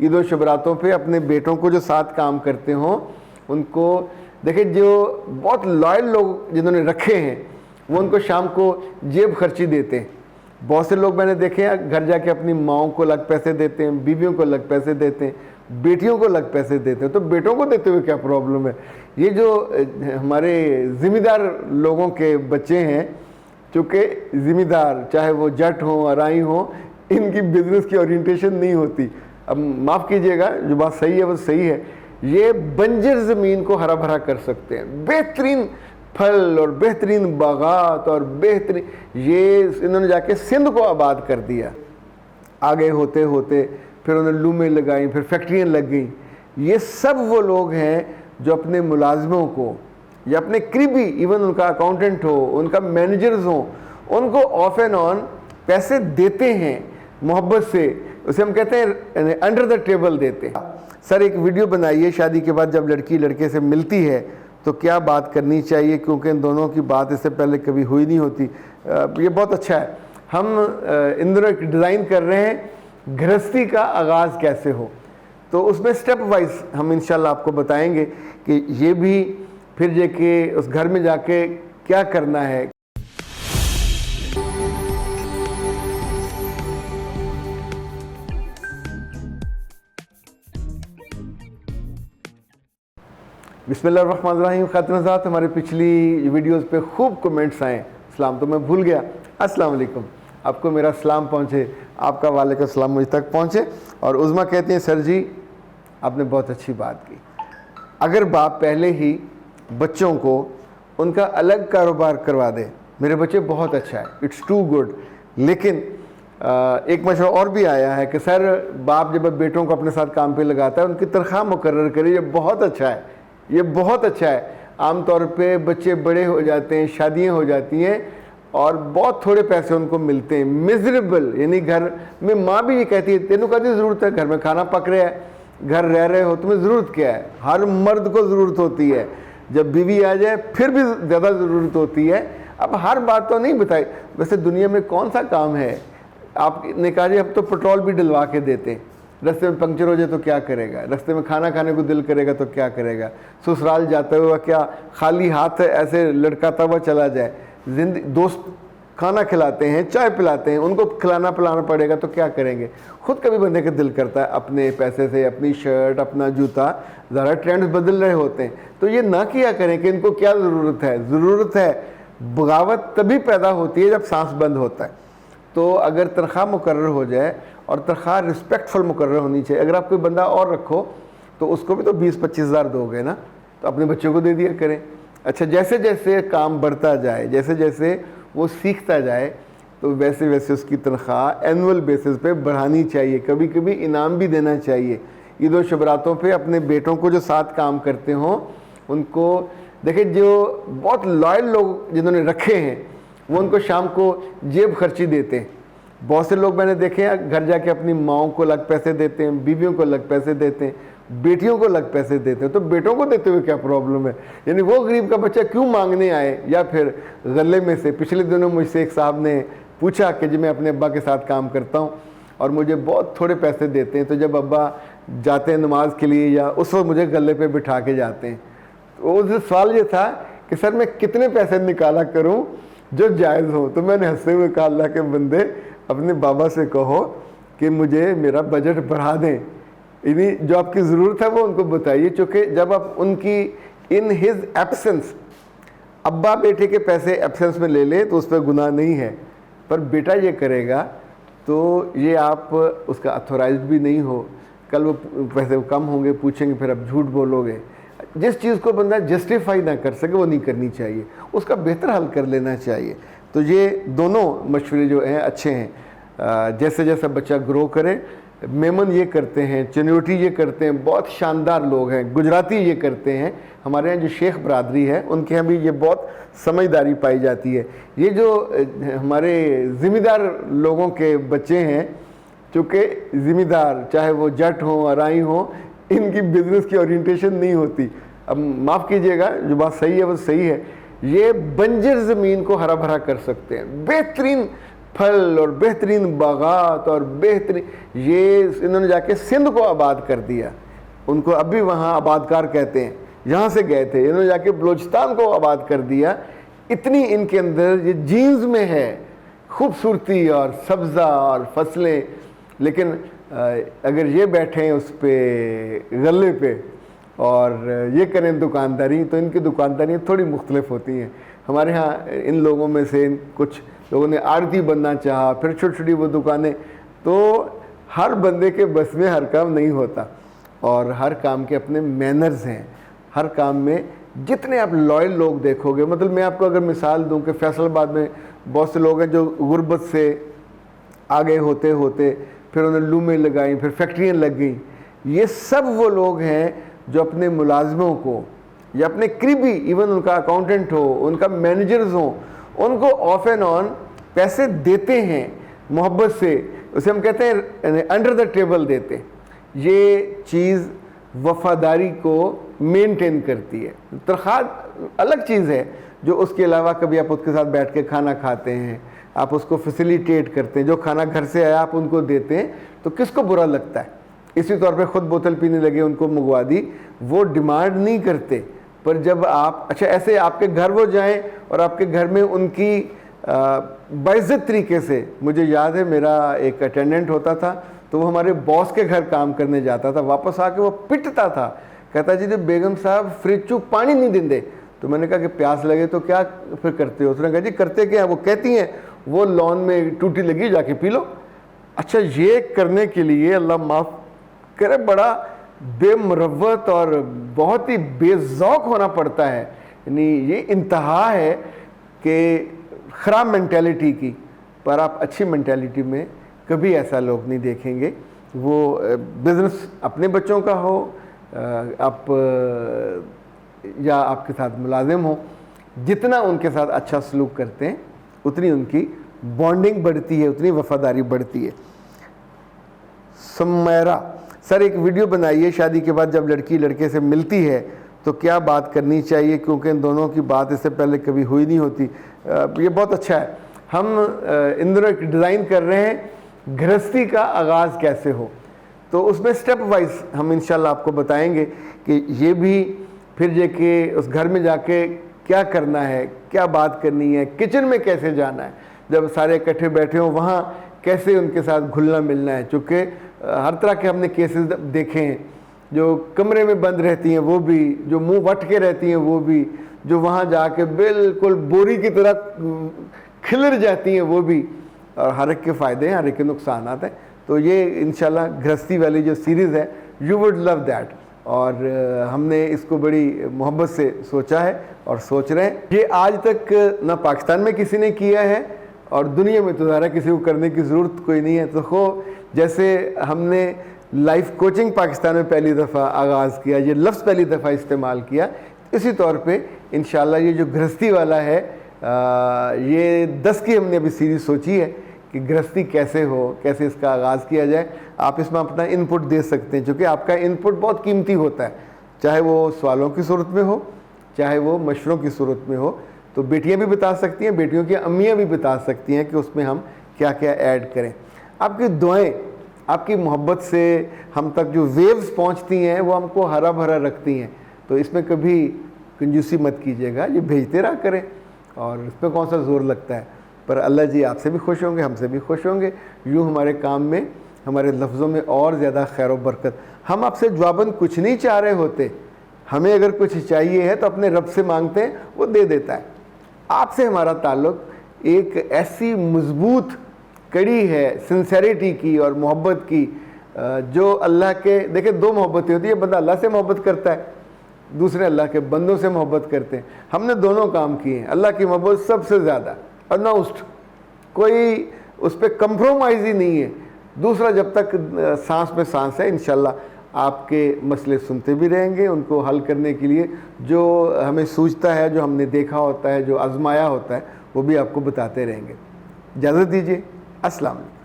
ईद और शबरातों पे अपने बेटों को जो साथ काम करते हों उनको देखिए, जो बहुत लॉयल लोग जिन्होंने रखे हैं वो उनको शाम को जेब खर्ची देते हैं। बहुत से लोग मैंने देखे हैं घर जाके अपनी माओं को अलग पैसे देते हैं, बीवियों को अलग पैसे देते हैं, बेटियों को अलग पैसे देते हैं। तो बेटों को देते हुए क्या प्रॉब्लम है? ये जो हमारे ज़िम्मेदार लोगों के बच्चे हैं, चूँकि ज़िम्मेदार चाहे वो जट हों अराई हों, इनकी बिजनेस की ओरिएंटेशन नहीं होती। अब माफ़ कीजिएगा, जो बात सही है वो सही है, ये बंजर ज़मीन को हरा भरा कर सकते हैं। बेहतरीन फल और बेहतरीन बागात और बेहतरीन, ये इन्होंने जाके सिंध को आबाद कर दिया। आगे होते होते फिर उन्होंने लूमें लगाई, फिर फैक्ट्रियाँ लग गई। ये सब वो लोग हैं जो अपने मुलाजमों को या अपने करीबी, इवन उनका अकाउंटेंट हो, उनका मैनेजर्स हो, उनको ऑफ एंड ऑन पैसे देते हैं मोहब्बत से। उसे हम कहते हैं अंडर द टेबल देते हैं। सर एक वीडियो बनाइए, शादी के बाद जब लड़की लड़के से मिलती है तो क्या बात करनी चाहिए, क्योंकि इन दोनों की बात इससे पहले कभी हुई नहीं होती। ये बहुत अच्छा है। हम इन दोनों डिज़ाइन कर रहे हैं गृहस्थी का आगाज़ कैसे हो, तो उसमें स्टेप वाइज हम इंशाल्लाह आपको बताएंगे कि ये भी फिर जाके उस घर में जाके क्या करना है। बिस्मिल्लाहिर्रहमानिर्रहीम। ख़ातिन-ए-ज़ात, हमारे पिछली वीडियोस पे खूब कमेंट्स आए। सलाम तो मैं भूल गया, अस्सलाम वालेकुम। आपको मेरा सलाम पहुँचे, आपका वालेकुम सलाम मुझ तक पहुँचे। और उज़मा कहती हैं सर जी आपने बहुत अच्छी बात की। अगर बाप पहले ही बच्चों को उनका अलग कारोबार करवा दे, मेरे बच्चे बहुत अच्छा है, इट्स टू गुड। लेकिन एक मशवरा और भी आया है कि सर बाप जब बेटों को अपने साथ काम पे लगाता है उनकी तनख्वाह मुकर्रर करे, ये बहुत अच्छा है, ये बहुत अच्छा है। आमतौर पे बच्चे बड़े हो जाते हैं, शादियाँ हो जाती हैं और बहुत थोड़े पैसे उनको मिलते हैं, मिजरेबल। यानी घर में माँ भी ये कहती है तेनों का ज़रूरत है, घर में खाना पक रहा है, घर रह रहे हो, तुम्हें ज़रूरत क्या है? हर मर्द को ज़रूरत होती है, जब बीवी आ जाए फिर भी ज़्यादा ज़रूरत होती है। अब हर बात तो नहीं बताई। वैसे दुनिया में कौन सा काम है, आपने कहा जी अब तो पेट्रोल भी डलवा के देते हैं, रास्ते में पंक्चर हो जाए तो क्या करेगा, रास्ते में खाना खाने को दिल करेगा तो क्या करेगा, ससुराल जाते हुआ क्या खाली हाथ ऐसे लटकाता हुआ चला जाए, जिंदगी दोस्त खाना खिलाते हैं, चाय पिलाते हैं, उनको खिलाना पिलाना पड़ेगा तो क्या करेंगे। खुद कभी बंदे का दिल करता है अपने पैसे से अपनी शर्ट अपना जूता, ज़रा ट्रेंड्स बदल रहे होते हैं तो ये ना किया करें कि इनको क्या ज़रूरत है। ज़रूरत है, बगावत तभी पैदा होती है जब सांस बंद होता है। तो अगर तनख्वाह मुकर्रर हो जाए और तनख्वाह रिस्पेक्टफुल मुकर्रर होनी चाहिए। अगर आप कोई बंदा और रखो तो उसको भी तो 20-25 हज़ार दोगे ना, तो अपने बच्चों को दे दिया करें। अच्छा, जैसे जैसे काम बढ़ता जाए, जैसे जैसे वो सीखता जाए, तो वैसे वैसे उसकी तनख्वाह एनुअल बेसिस पे बढ़ानी चाहिए। कभी कभी इनाम भी देना चाहिए। ईद और शबरातों पे अपने बेटों को जो साथ काम करते हों उनको देखिए, जो बहुत लॉयल लोग जिन्होंने रखे हैं वो उनको शाम को जेब खर्ची देते हैं। बहुत से लोग मैंने देखे हैं घर जाके अपनी माओं को अलग पैसे देते हैं, बीवियों को अलग पैसे देते हैं, बेटियों को अलग पैसे देते हैं। तो बेटों को देते हुए क्या प्रॉब्लम है? यानी वो गरीब का बच्चा क्यों मांगने आए? या फिर गले में से पिछले दिनों मुझसे एक साहब ने पूछा कि जी मैं अपने अब्बा के साथ काम करता हूँ और मुझे बहुत थोड़े पैसे देते हैं, तो जब अब्बा जाते हैं नमाज के लिए या उस वक्त मुझे गले पे बिठा के जाते हैं। तो उस सवाल ये था कि सर मैं कितने पैसे निकाला करूँ जो जायज़ हो? तो मैंने हंसते हुए कहा अल्लाह के बंदे अपने बाबा से कहो कि मुझे मेरा बजट बढ़ा दें, यानी जो आपकी ज़रूरत है वो उनको बताइए। चूँकि जब आप उनकी इन हिज एब्सेंस, अब्बा बेटे के पैसे एब्सेंस में ले ले तो उस पर गुनाह नहीं है, पर बेटा ये करेगा तो ये आप उसका अथोराइज भी नहीं हो। कल वो पैसे कम होंगे, पूछेंगे, फिर आप झूठ बोलोगे। जिस चीज़ को बंदा जस्टिफाई ना कर सके वो नहीं करनी चाहिए, उसका बेहतर हल कर लेना चाहिए। तो ये दोनों मशवरे जो हैं अच्छे हैं। जैसे जैसा बच्चा ग्रो करे, मेमन ये करते हैं, चन्योटी ये करते हैं, बहुत शानदार लोग हैं, गुजराती ये करते हैं। हमारे यहाँ जो शेख बरादरी है उनके यहाँ भी ये बहुत समझदारी पाई जाती है। ये जो हमारे ज़िम्मेदार लोगों के बच्चे हैं, चूँकि ज़िम्मेदार चाहे वो जट हों अराई हों, इनकी बिजनेस की ओरिएंटेशन नहीं होती। अब माफ़ कीजिएगा, जो बात सही है वो सही है। ये बंजर ज़मीन को हरा भरा कर सकते हैं। बेहतरीन फल और बेहतरीन बागात और बेहतरीन, ये इन्होंने जाके सिंध को आबाद कर दिया, उनको अभी वहाँ आबादकार कहते हैं, यहाँ से गए थे, इन्होंने जाके बलूचिस्तान को आबाद कर दिया। इतनी इनके अंदर ये जीन्स में है खूबसूरती और सब्ज़ा और फसलें। लेकिन अगर ये बैठें उस पे गले पे और ये करें दुकानदारी, तो इनकी दुकानदारी थोड़ी मुख्तलिफ होती हैं। हमारे यहाँ इन लोगों में से कुछ लोगों ने आड़ती बनना चाहा, फिर छोटी छोटी वो दुकानें। तो हर बंदे के बस में हर काम नहीं होता और हर काम के अपने मैनर्स हैं। हर काम में जितने आप लॉयल लोग देखोगे, मतलब मैं आपको अगर मिसाल दूं कि फैसलाबाद में बहुत से लोग हैं जो गुर्बत से आगे होते होते फिर उन्हें लूमें लगाई, फिर फैक्ट्रियाँ लग गई। ये सब वो लोग हैं जो अपने मुलाजमों को या अपने करीबी, इवन उनका अकाउंटेंट हो, उनका मैनेजर्स हो, उनको ऑफ एंड ऑन पैसे देते हैं मोहब्बत से। उसे हम कहते हैं अंडर द टेबल देते। ये चीज़ वफादारी को मेंटेन करती है। तनख्वाह अलग चीज़ है, जो उसके अलावा कभी आप उसके साथ बैठ के खाना खाते हैं, आप उसको फैसिलिटेट करते हैं, जो खाना घर से आया आप उनको देते हैं, तो किसको बुरा लगता है? इसी तौर पे ख़ुद बोतल पीने लगे, उनको मंगवा दी, वो डिमांड नहीं करते। पर जब आप अच्छा ऐसे आपके घर वो जाएं और आपके घर में उनकी बाइज्जत तरीके से, मुझे याद है मेरा एक अटेंडेंट होता था, तो वो हमारे बॉस के घर काम करने जाता था, वापस आके वो पिटता था, कहता जी बेगम साहब फ्रिज चू पानी नहीं देंगे। तो मैंने कहा कि प्यास लगे तो क्या फिर करते हो? उसने कहा जी करते क्या? वो कहती हैं वो लॉन में टूटी लगी, जाके पी लो। अच्छा, ये करने के लिए अल्लाह माफ़ करे बड़ा बेमुरव्वत और बहुत ही बेज़ौक़ होना पड़ता है। यानी ये इंतहा है कि ख़राब मेंटालिटी की। पर आप अच्छी मेंटालिटी में कभी ऐसा लोग नहीं देखेंगे। वो बिज़नेस अपने बच्चों का हो, आप या आपके साथ मुलाजिम हो, जितना उनके साथ अच्छा सलूक करते हैं उतनी उनकी बॉन्डिंग बढ़ती है, उतनी वफादारी बढ़ती है। सुमैरा सर, एक वीडियो बनाइए, शादी के बाद जब लड़की लड़के से मिलती है तो क्या बात करनी चाहिए, क्योंकि इन दोनों की बात इससे पहले कभी हुई नहीं होती। ये बहुत अच्छा है। हम इन दोनों एक डिज़ाइन कर रहे हैं गृहस्थी का आगाज़ कैसे हो, तो उसमें स्टेप वाइज हम इंशाल्लाह आपको बताएंगे कि ये भी फिर जाके उस घर में जाके क्या करना है, क्या बात करनी है, किचन में कैसे जाना है, जब सारे इकट्ठे बैठे हों वहाँ कैसे उनके साथ घुलना मिलना है। चूँकि हर तरह के हमने केसेस देखे हैं, जो कमरे में बंद रहती हैं वो भी, जो मुंह वट के रहती हैं वो भी, जो वहाँ जाके बिल्कुल बोरी की तरह खिलर जाती हैं वो भी। और हर एक के फ़ायदे हैं, हर एक के नुकसान हैं। तो ये इंशाल्लाह गृहस्थी वाली जो सीरीज़ है, यू वुड लव दैट। और हमने इसको बड़ी मोहब्बत से सोचा है और सोच रहे हैं। ये आज तक ना पाकिस्तान में किसी ने किया है और दुनिया में तो ज़रा किसी को करने की ज़रूरत कोई नहीं है। तो खो जैसे हमने लाइफ कोचिंग पाकिस्तान में पहली दफ़ा आगाज़ किया, ये लफ्ज़ पहली दफ़ा इस्तेमाल किया, इसी तौर पे इंशाल्लाह ये जो गृहस्थी वाला है, ये 10 की हमने अभी सीरीज़ सोची है कि गृहस्थी कैसे हो, कैसे इसका आगाज़ किया जाए। आप इसमें अपना इनपुट दे सकते हैं, क्योंकि आपका इनपुट बहुत कीमती होता है, चाहे वो सवालों की सूरत में हो, चाहे वो मशवरों की सूरत में हो। तो बेटियां भी बता सकती हैं, बेटियों की अम्मियां भी बता सकती हैं कि उसमें हम क्या क्या ऐड करें। आपकी दुआएं, आपकी मोहब्बत से हम तक जो वेव्स पहुंचती हैं वो हमको हरा भरा रखती हैं। तो इसमें कभी कंजूसी मत कीजिएगा, ये भेजते रहा करें और इसमें कौन सा ज़ोर लगता है। पर अल्लाह जी आपसे भी खुश होंगे, हमसे भी खुश होंगे। यूँ हमारे काम में, हमारे लफ्ज़ों में और ज़्यादा खैर व बरकत। हम आपसे जवाबन कुछ नहीं चाह रहे होते, हमें अगर कुछ चाहिए है तो अपने रब से मांगते हैं, वो दे देता है। आपसे हमारा ताल्लुक़ एक ऐसी मजबूत कड़ी है सिंसेरिटी की और मोहब्बत की, जो अल्लाह के, देखिए दो मोहब्बतें होती है, बंदा अल्लाह से मोहब्बत करता है, दूसरे अल्लाह के बंदों से मोहब्बत करते हैं। हमने दोनों काम किए हैं। अल्लाह की मोहब्बत सबसे ज़्यादा अनाउंस्ड, कोई उस पर कंप्रोमाइज़ ही नहीं है। दूसरा, जब तक सांस में सांस है, इंशाल्लाह आपके मसले सुनते भी रहेंगे, उनको हल करने के लिए जो हमें सूझता है, जो हमने देखा होता है, जो आजमाया होता है, वो भी आपको बताते रहेंगे। इजाज़त दीजिए, अस्सलाम वालेकुम।